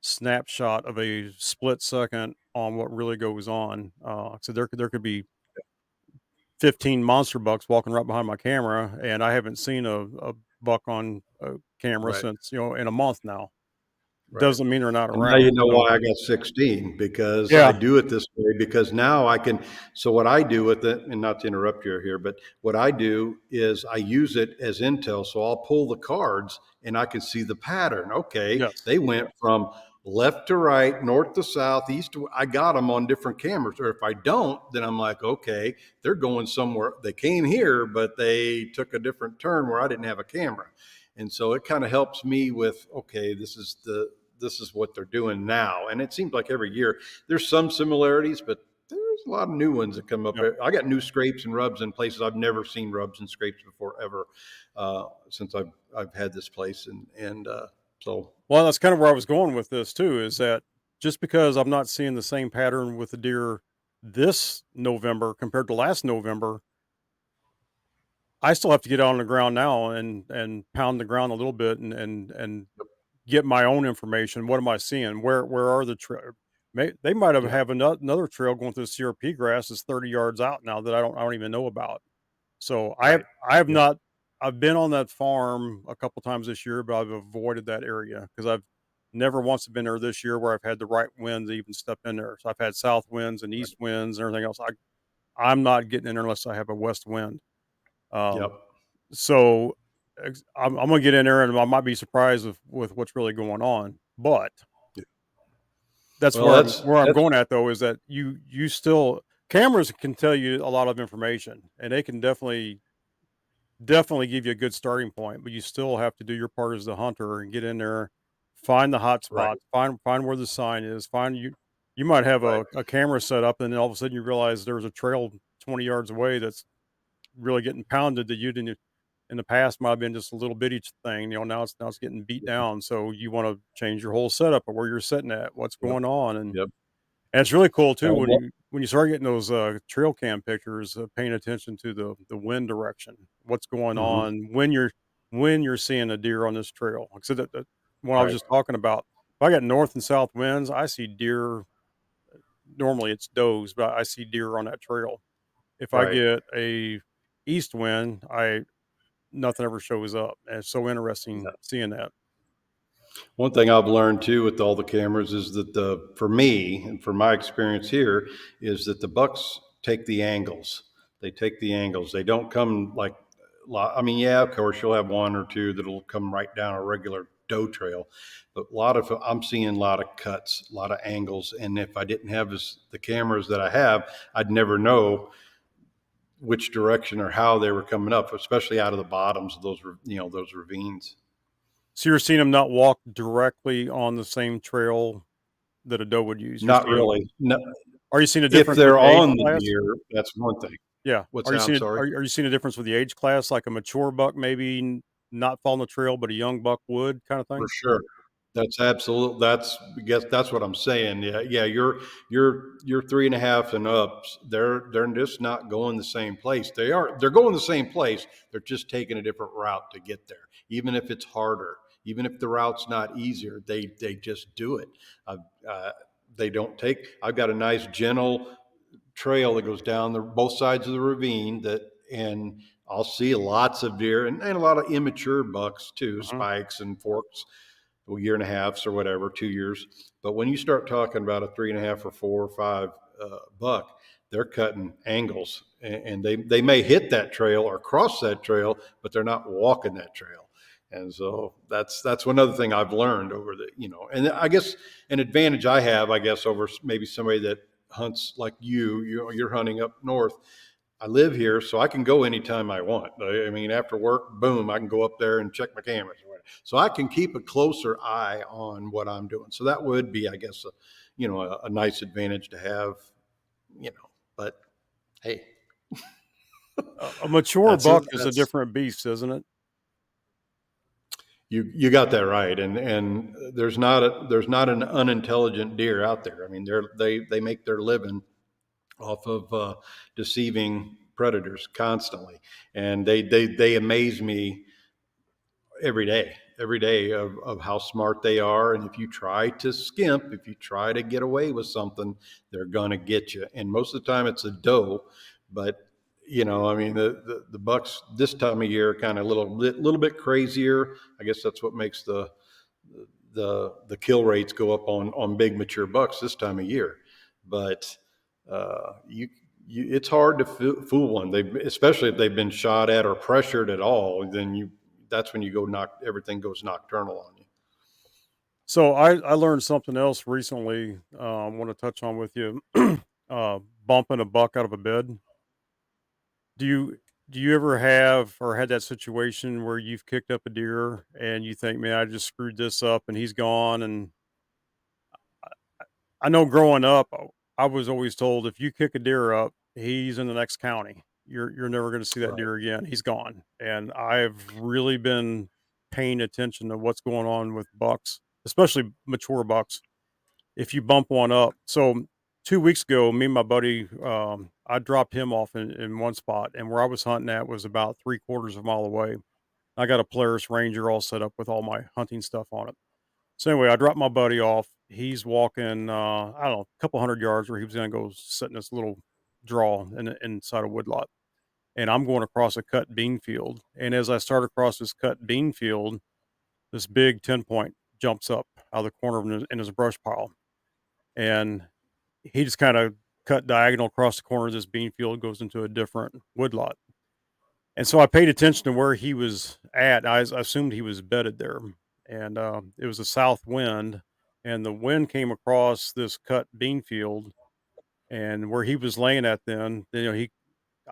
snapshot of a split second on what really goes on. So there could be 15 monster bucks walking right behind my camera, and I haven't seen a buck on a camera Right. since in a month now. right. doesn't mean they're not And now you around. know So why I got 16, because I yeah, do it this way, because now I can. So what I do with it, and not to interrupt you here, but what I do is I use it as intel. So I'll pull the cards and I can see the pattern. Okay, yes, they went from left to right, north to south, east to. I got them on different cameras. Or if I don't, then I'm like, okay, they're going somewhere. They came here, but they took a different turn where I didn't have a camera. And so it kind of helps me with, okay, this is what they're doing now. And it seems like every year there's some similarities, but there's a lot of new ones that come up. yep. I got new scrapes and rubs in places I've never seen rubs and scrapes before ever, since I've had this place. So Well, that's kind of where I was going with this too, is that just because I'm not seeing the same pattern with the deer this November compared to last November, I still have to get on the ground now and pound the ground a little bit and get my own information. What am I seeing? Where are the they might yeah, have another trail going through the CRP grass that's 30 yards out now that I don't even know about. So right, I have yeah, not I've been on that farm a couple times this year, but I've avoided that area because I've never once been there this year where I've had the right wind to even step in there. So I've had south winds and right, east winds and everything else. I'm not getting in there unless I have a west wind. yep. Um, so I'm gonna get in there and I might be surprised with what's really going on. But Yeah. that's Well, that's where I'm that's going at though is that you still cameras can tell you a lot of information and they can definitely give you a good starting point, but you still have to do your part as the hunter and get in there, find the hot right, spots, find where the sign is, find you might have right, a camera set up and then all of a sudden you realize there's a trail 20 yards away that's really getting pounded that you didn't in the past might have been just a little bitty thing, now it's getting beat down. So you want to change your whole setup of where you're sitting at, what's yep, going on, yep. and it's really cool too Well, when you start getting those trail cam pictures, paying attention to the wind direction, what's going mhm, on when you're seeing a deer on this trail. Like I said, that when I was right, just talking about, if I got north and south winds, I see deer. Normally it's does, but I see deer on that trail. If I right. get a east wind, I nothing ever shows up. And it's so Yeah. interesting seeing that. One thing I've learned too with all the cameras is that for me and for my experience here is that the bucks take the angles. They take the angles. They don't come like, I mean, yeah, of course you'll have one or two that'll come right down a regular doe trail, but a lot of I'm seeing a lot of cuts, a lot of angles, and if I didn't have the cameras that I have, I'd never know which direction or how they were coming up, especially out of the bottoms of those those ravines. So you're seeing them not walk directly on the same trail that a doe would use. You're Not seeing really. No, Are you seeing a if difference with they're the age on the class? deer, that's one thing. Yeah. What's Are you that? I'm seeing sorry. are you seeing a difference with the age class, like a mature buck maybe not following the trail, but a young buck would kinda For thing? sure. That's absolute. That's I guess that's what I'm saying. Yeah, yeah. You're 3.5 and ups. They're just not going the same place. They're going the same place. They're just taking a different route to get there. Even if it's harder, even if the route's not easier, they just do it. Uh, uh, they don't take. I've got a nice gentle trail that goes down both sides of the ravine and I'll see lots of deer and a lot of immature bucks too, Mhm. spikes and forks, a year and a half or whatever, 2 years. But when you start talking about a 3.5 or 4 or 5 buck, they're cutting angles and they may hit that trail or cross that trail, but they're not walking that trail. And so that's one other thing I've learned over and I guess an advantage I have, I guess, over maybe somebody that hunts like you're hunting up north. I live here, so I can go anytime I want. I mean, after work, boom, I can go up there and check my cameras or whatever. So I can keep a closer eye on what I'm doing. So that would be, I guess, a nice advantage to have. But hey, A mature that's a buck is a that's different beast, isn't it? you got that right. And there's not an unintelligent deer out there. I mean, they make their living off of deceiving predators constantly, and they amaze me every day of how smart they are. And if you try to skimp, if you try to get away with something, they're gonna get you. And most of the time it's a doe, but I mean the bucks this time of year kind of little bit crazier. I guess that's what makes the kill rates go up on big mature bucks this time of year. But it's hard to fool one. They, especially if they've been shot at or pressured at all, then that's when you go everything goes nocturnal on you. So I learned something else recently. Want to touch on with you. Bumping a buck out of a bed. Do you do you ever have or had that situation where you've kicked up a deer and you think, man, I just screwed this up and he's gone? And I know growing up, I was always told if you kick a deer up, he's in the next county. You're never going to see that Right. deer again. He's gone. And I've really been paying attention to what's going on with bucks, especially mature bucks. If you bump one up, so 2 weeks ago, me and my buddy, I dropped him off in one spot, and where I was hunting at was about 3/4 of a mile away. I got a Polaris Ranger all set up with all my hunting stuff on it. So anyway, I dropped my buddy off. He's walking, I don't know, a couple hundred yards where he was going to go sit in this little draw inside a woodlot. And I'm going across a cut bean field. And as I start across this cut bean field, this big 10 point jumps up out of the corner of in his brush pile. And he just kind of cut diagonal across the corner of this bean field, goes into a different woodlot. And so I paid attention to where he was at. I assumed he was bedded there, and it was a south wind, and the wind came across this cut bean field, and where he was laying at, then he,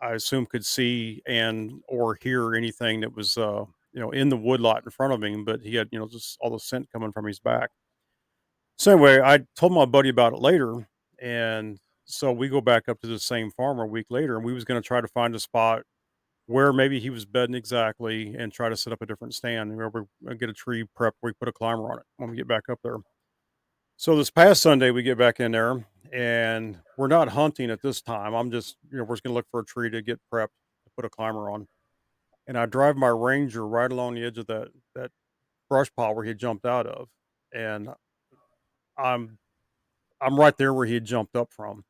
I assume, could see and or hear anything that was in the woodlot in front of him, but he had just all the scent coming from his back. So anyway, I told my buddy about it later, and so we go back up to the same farm a week later, and we was going to try to find a spot where maybe he was bedding exactly and try to set up a different stand. Remember, get a tree prep, we put a climber on it when we get back up there. So this past Sunday, we get back in there and we're not hunting at this time. I'm just, we're just going to look for a tree to get prepped to put a climber on. And I drive my Ranger right along the edge of that brush pile where he had jumped out of. And I'm, I'm right there where he had jumped up from.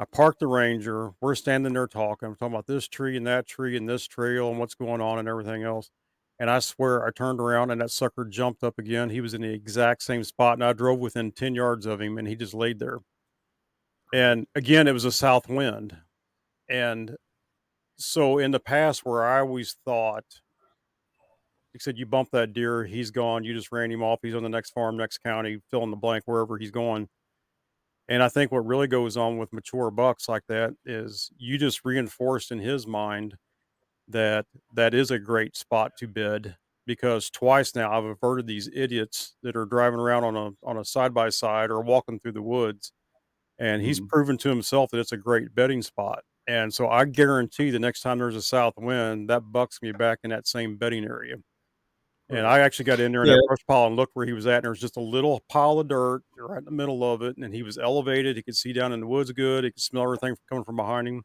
I parked the Ranger. We're standing there talking. We're talking about this tree and that tree and this trail and what's going on and everything else. And I swear I turned around and that sucker jumped up again. He was in the exact same spot, and I drove within 10 yards of him and he just laid there. And again, it was a south wind. And so in the past, where I always thought, he said, you bump that deer, he's gone. You just ran him off. He's on the next farm, next county, fill in the blank, wherever he's going. And I think what really goes on with mature bucks like that is you just reinforced in his mind that that is a great spot to bed, because twice now I've averted these idiots that are driving around on a side by side or walking through the woods, and he's Mhm. proven to himself that it's a great bedding spot. And so I guarantee the next time there's a south wind, that buck's gonna be back in that same bedding area. And Right. I actually got in there in Yeah. that brush pile and looked where he was at, and there was just a little pile of dirt right in the middle of it, and he was elevated. He could see down in the woods good. He could smell everything coming from behind him.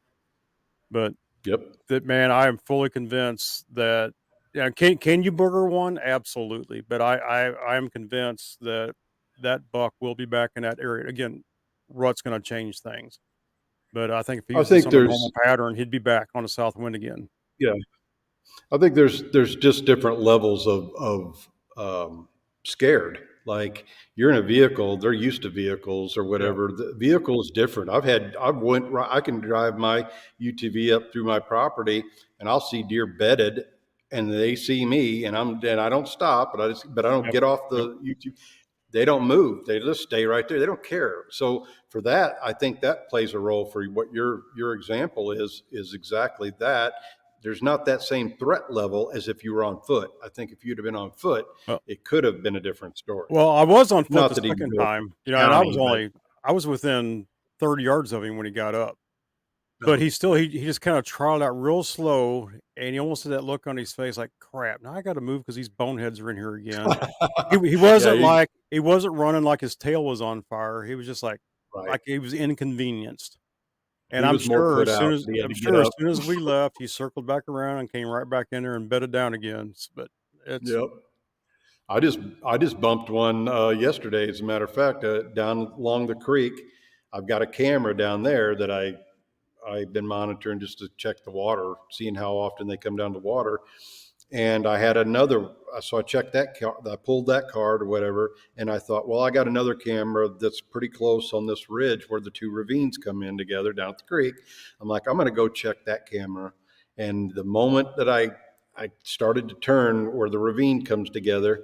But Yep. that, man, I am fully convinced that, yeah, can you booger one? Absolutely. But I am convinced that that buck will be back in that area. Again, rut's gonna change things. But I think if he I was just think on a normal there's pattern, he'd be back on a south wind again. yeah. I think there's just different levels of scared. Like you're in a vehicle, they're used to vehicles or Yeah. whatever. The vehicle is different. I can drive my UTV up through my property and I'll see deer bedded, and they see me, and I don't stop, but I don't Yep. get off Yep. the UTV. They don't move. They just stay right there. They don't care. So for that, I think that plays a role for what your example is exactly that. There's not that same threat level as if you were on foot. I think if you'd have been on foot, Well it could have been a different story. well, I was on foot Not the that he would second go time, and county, but I was within 30 yards of him when he got up. But no. he still he just kinda trotted out real slow, and he almost had that look on his face like, "Crap, now I gotta move because these boneheads are in here again." He Yeah, wasn't like he wasn't running like his tail was on fire. He was just right. like he was inconvenienced. And He was more put out. He had I'm to get sure as up. soon as we left, he circled back around and came right back in there and bedded down again. But it's Yep. I just bumped one yesterday. As a matter of fact, down along the creek, I've got a camera down there that I've been monitoring just to check the water, seeing how often they come down to water. and I had another. So I checked that. I pulled that card or whatever, and I thought, well, I got another camera that's pretty close on this ridge where the two ravines come in together down at the creek. I'm like, I'm going to go check that camera. And the moment that I started to turn where the ravine comes together,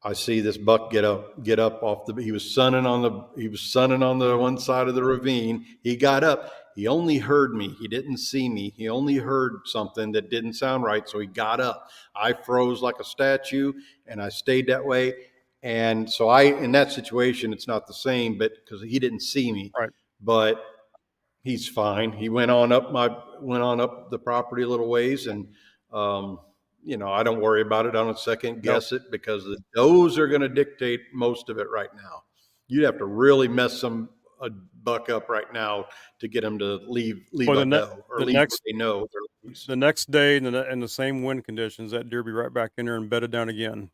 I see this buck get up off the. He was sunning on the one side of the ravine. He got up. He only heard me. He didn't see me. He only heard something that didn't sound right. So he got up. I froze like a statue, and I stayed that way. And so in that situation, it's not the same, but because he didn't see me, Right. but he's fine. He went on up the property a little ways, and um, I don't worry about it. I don't second Nope. guess it because the does are going to dictate most of it right now. You'd have to really mess a buck up right now to get him to leave Well, a doe or the leave where next they know they're loose. the next day in the same wind conditions, that deer be right back in there and bedded down again.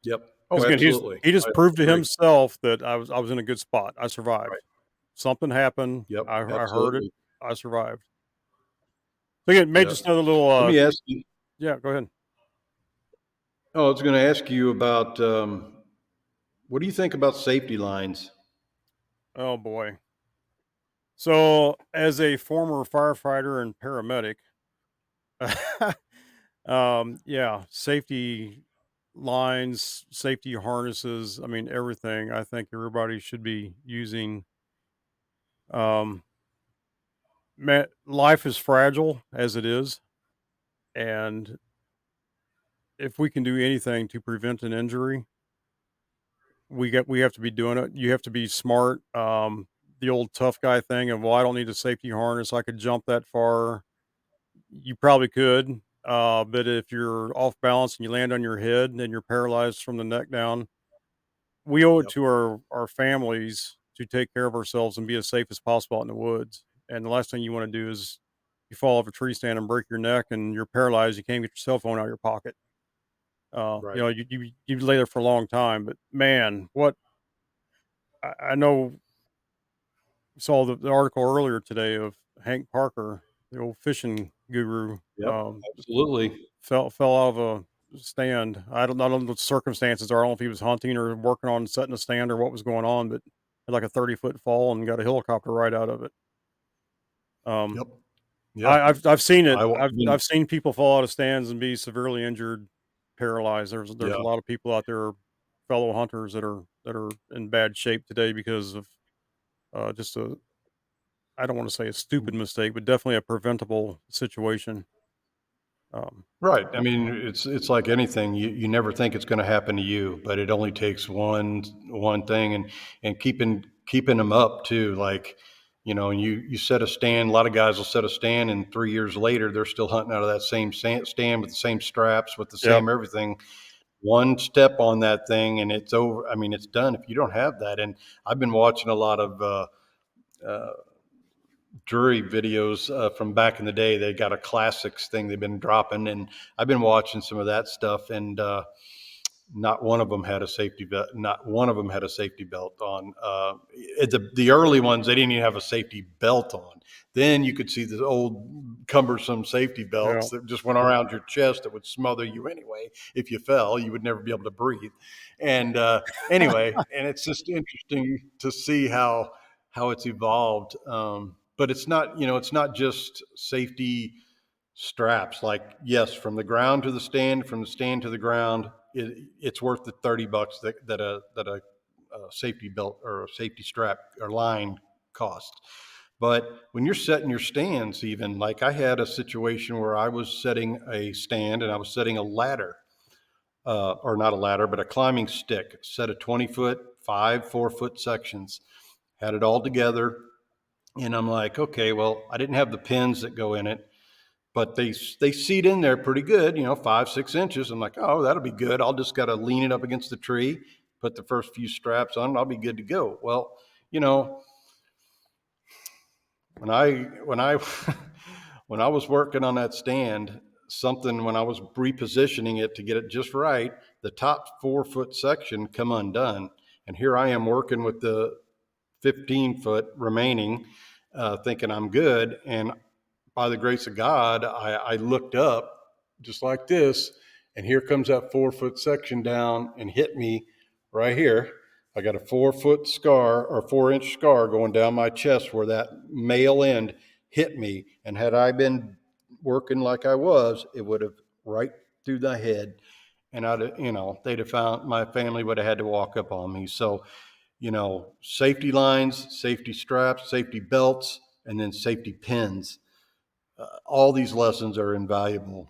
Yep. Because Oh, again, absolutely. he just I proved to agree. himself that I was in a good spot. I survived. Right. Something happened. Yep. I heard it. Absolutely. I survived. So again, maybe Yeah. just another little. Let me ask you. Yeah, go ahead. Oh, I was going to ask you about what do you think about safety lines? Oh boy. So as a former firefighter and paramedic, yeah, safety lines, safety harnesses. I mean, everything. I think everybody should be using. Um, Life is fragile as it is, and if we can do anything to prevent an injury, we have to be doing it. You have to be smart. The old tough guy thing of, well, I don't need a safety harness. I could jump that far. You probably could, but if you're off balance and you land on your head and you're paralyzed from the neck down, we owe it Yep. to our families to take care of ourselves and be as safe as possible out in the woods. And the last thing you want to do is you fall off a tree stand and break your neck and you're paralyzed. You can't get your cell phone out of your pocket. Right. You lay there for a long time. But man, what I know, saw the article earlier today of Hank Parker, the old fishing guru. Yep. Absolutely. Fell out of a stand. I don't know what the circumstances are. I don't know if he was hunting or working on setting a stand or what was going on, but had like a 30-foot fall and got a helicopter right out of it. Um, Yep. Yeah. I've seen it. I mean, I've seen people fall out of stands and be severely injured, paralyzed. There's a yeah. lot of people out there, fellow hunters that are in bad shape today because of just a, I don't want to say a stupid mistake, but definitely a preventable situation. Um, Right. I mean, it's like anything. You never think it's going to happen to you, but it only takes one thing, and keeping them up too. Like, and you set a stand. A lot of guys will set a stand, and 3 years later, they're still hunting out of that same stand with the same straps, with the yep. same everything. One step on that thing, and it's over. I mean, it's done if you don't have that. And I've been watching a lot of uh, jury videos from back in the day. They got a classics thing they've been dropping, and I've been watching some of that stuff. And not one of them had a safety belt. Not one of them had a safety belt on. The early ones, they didn't even have a safety belt on. Then you could see the old cumbersome safety Yeah. belts that just went around your chest that would smother you anyway. If you fell, you would never be able to breathe. And anyway, and it's just interesting to see how it's evolved. But it's not just safety straps. Like, yes, from the ground to the stand, from the stand to the ground, it's worth the $30 that a safety belt or a safety strap or line costs. But when you're setting your stands, even like I had a situation where I was setting a stand and I was setting a ladder, or not a ladder, but a climbing stick, set of 20-foot, 4-foot sections, had it all together. And I'm like, okay, well, I didn't have the pins that go in it, but they seat in there pretty good, 5-6 inches. I'm like, oh, that'll be good. I'll just got to lean it up against the tree, put the first few straps on, and I'll be good to go. Well, you know, when I when I was working on that stand, something when I was repositioning it to get it just right, the top 4-foot section come undone, and here I am working with the 15-foot remaining, thinking I'm good, and by the grace of God, I looked up just like this, and here comes that 4 foot section down and hit me right here. I got a 4 foot scar or 4 inch scar going down my chest where that male end hit me. And had I been working like I was, it would have right through the head. And they'd have found, my family would have had to walk up on me. So, safety lines, safety straps, safety belts, and then safety pins. All these lessons are invaluable.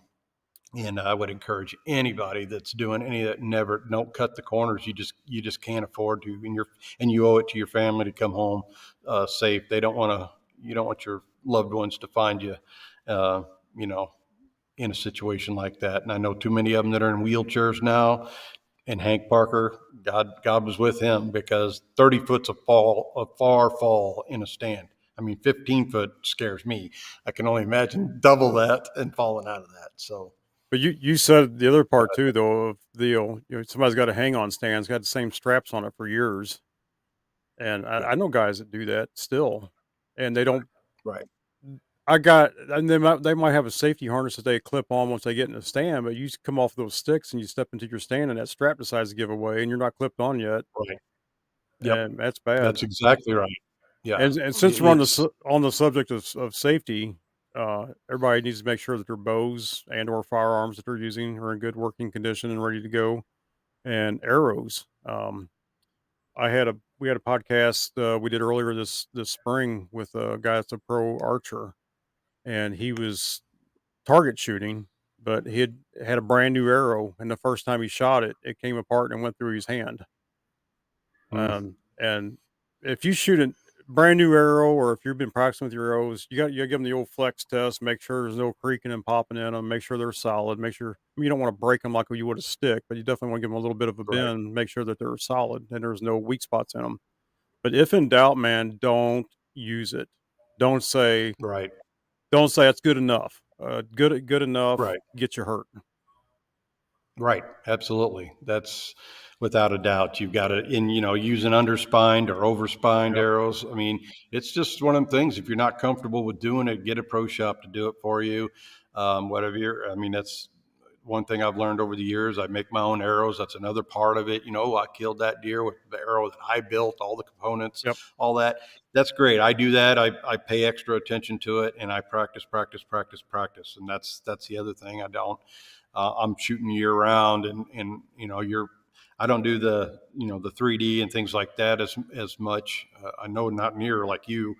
And I would encourage anybody that's doing any of that, never, don't cut the corners. You just can't afford to, and you owe it to your family to come home safe. You don't want your loved ones to find you, uh, you know, in a situation like that. And I know too many of them that are in wheelchairs now. And Hank Parker, God was with him, because 30 foot's a far fall in a stand. I mean, 15 foot scares me. I can only imagine double that and falling out of that. So, But you said the other part too, though, of the somebody's got a hang on stands, got the same straps on it for years, and yeah, I know guys that do that still, and they don't. right, I got and they might have a safety harness that they clip on once they get in the stand, but you come off those sticks and you step into your stand and that strap decides to give away and you're not clipped on yet, right. Yep, and that's bad. that's exactly right. Yeah, And since we're on it's on the subject of safety, everybody needs to make sure that their bows and or firearms that they're using are in good working condition and ready to go, and arrows. We had a podcast we did earlier this spring with a guy that's a pro archer, and he was target shooting, but he had a brand new arrow, and the first time he shot it, it came apart and went through his hand. mm, And if you shoot a brand new arrow, or if you've been practicing with your arrows, you got to give them the old flex test. Make sure there's no creaking and popping in them. Make sure they're solid. Make sure, I mean, you don't want to break them like you would a stick, but you definitely want to give them a little bit of a right, bend. Make sure that they're solid and there's no weak spots in them. But if in doubt, man, don't use it. Don't say right, don't say that's good enough. Good enough right. get you hurt. Right, absolutely. That's without a doubt. You've got to, using underspined or overspined Yep. arrows. I mean, it's just one of them things. If you're not comfortable with doing it, get a pro shop to do it for you. Whatever I mean, that's one thing I've learned over the years. I make my own arrows. That's another part of it. I killed that deer with the arrow that I built, all the components, Yep. all that. That's great. I do that. I pay extra attention to it, and I practice, practice, practice, practice. And that's the other thing. I'm shooting year round, and I don't do the 3D and things like that as much. I know not near like you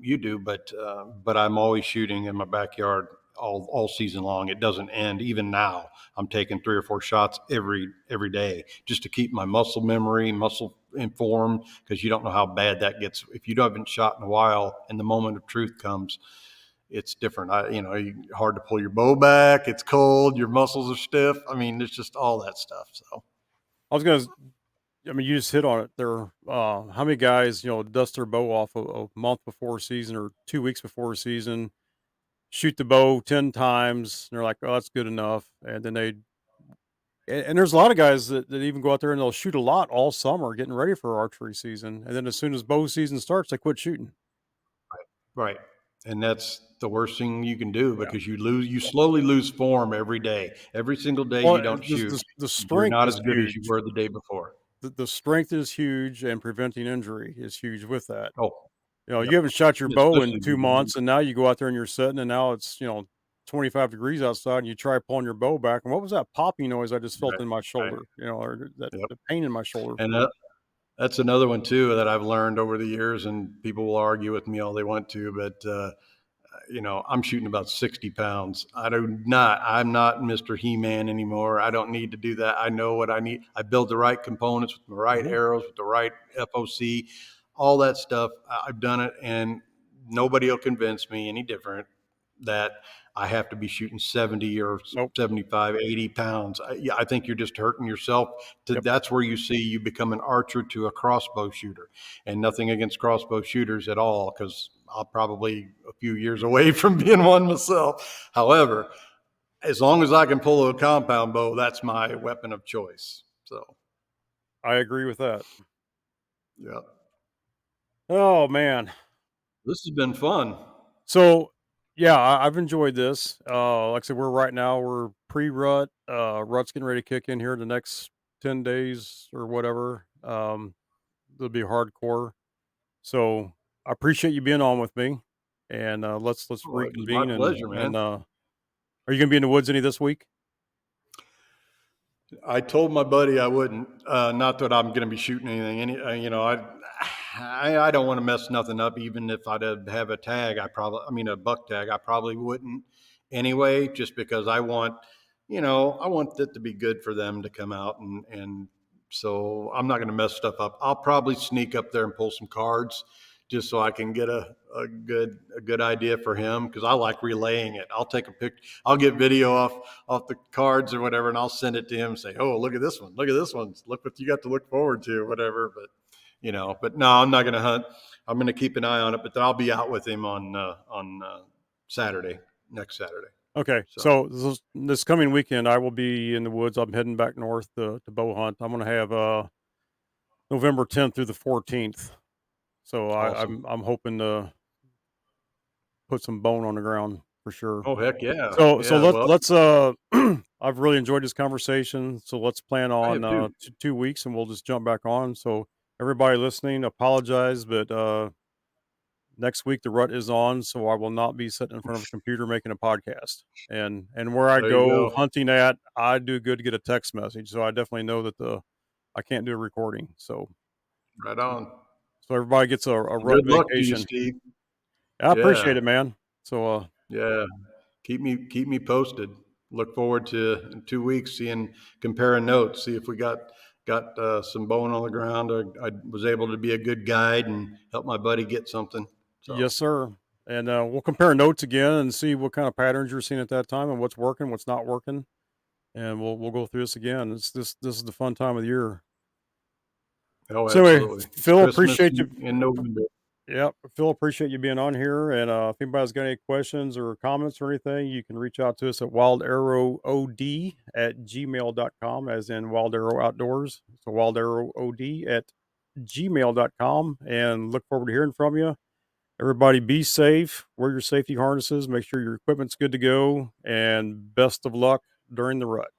do, but I'm always shooting in my backyard all season long. It doesn't end. Even now, I'm taking 3 or 4 shots every day just to keep my muscle informed, because you don't know how bad that gets if you haven't shot in a while and the moment of truth comes. It's different. Hard to pull your bow back. It's cold. Your muscles are stiff. I mean, it's just all that stuff. So, I was gonna I mean, you just hit on it there. How many guys, dust their bow off a month before season or 2 weeks before season, shoot the bow 10 times, and they're like, oh, that's good enough. And then and there's a lot of guys that even go out there and they'll shoot a lot all summer getting ready for archery season. And then as soon as bow season starts, they quit shooting. right. And that's the worst thing you can do, Yeah. because you slowly lose form every day. Every single day Well, you don't shoot, the you're strength not is as good as you huge. were the day before. The strength is huge, and preventing injury is huge with that. Oh, You yep. haven't shot your bow in Especially 2 months, and now you go out there and you're sitting, and now it's, 25 degrees outside, and you try pulling your bow back, and what was that popping noise I just felt right, in my right. shoulder, or that Yep. the pain in my shoulder And for that's another one too that I've learned over the years, and people will argue with me all they want to, but I'm shooting about 60 pounds. I'm not Mr. He-Man anymore. I don't need to do that. I know what I need. I build the right components with the right Mhm. arrows, with the right FOC, all that stuff. I've done it, and nobody will convince me any different that I have to be shooting 70 or Nope. 75, 80 pounds. Yeah, I think you're just hurting yourself. Yep. That's where you see you become an archer to a crossbow shooter. And nothing against crossbow shooters at all, because I'm probably a few years away from being one myself. However, as long as I can pull a compound bow, that's my weapon of choice. So, I agree with that. yeah, Oh, man. this has been fun. So, Yeah, I've enjoyed this. Like I said, we're pre-rut. Rut's getting ready to kick in here in the next 10 days or whatever. It'll be hardcore. So I appreciate you being on with me, and let's Oh, it was my reconvene. And pleasure, man. and are you gonna be in the woods any this week? I told my buddy I wouldn't. Not that I'm going to be shooting anything. I don't want to mess nothing up. Even if I'd have a tag, I mean, a buck tag, I probably wouldn't anyway. Just because I want it to be good for them to come out and so I'm not going to mess stuff up. I'll probably sneak up there and pull some cards just so I can get a good idea for him because I like relaying it. I'll take a picture. I'll get video off the cards or whatever, and I'll send it to him and say, "Oh, look at this one. Look at this one. Look what you got to look forward to, whatever." But no, I'm not going to hunt. I'm going to keep an eye on it, but then I'll be out with him on Saturday, next Saturday. Okay, So, so this coming weekend, I will be in the woods. I'm heading back north to bow hunt. I'm gonna have November 10th through the 14th. So awesome. I'm hoping to put some bone on the ground for sure. Oh, heck yeah. So Yeah. let's Well, let's I've really enjoyed this conversation. So let's plan I on have too. 2 weeks, and we'll just jump back on. So everybody listening, apologize, but next week the rut is on, so I will not be sitting in front of a computer making a podcast. And where I There you go go. hunting at, I do good to get a text message. So I definitely know that the I can't do a recording. Right on. So everybody gets a Well, rut good luck to you, vacation. Steve. I appreciate Yeah. it, man. So Yeah. Keep me posted. Look forward to in 2 weeks seeing comparing notes. See if we got some bone on the ground. I was able to be a good guide and help my buddy get something. So yes, sir. And we'll compare notes again and see what kind of patterns you're seeing at that time and what's working, what's not working, and we'll go through this again. This is the fun time of the year. oh, So anyway, absolutely. It's Phil, Christmas appreciate you. in November. Yeah, Phil, appreciate you being on here. And if anybody's got any questions or comments or anything, you can reach out to us at wildarrowod@gmail.com, as in Wild Arrow Outdoors. So wildarrowod@gmail.com, and look forward to hearing from you. Everybody be safe, wear your safety harnesses, make sure your equipment's good to go, and best of luck during the rut.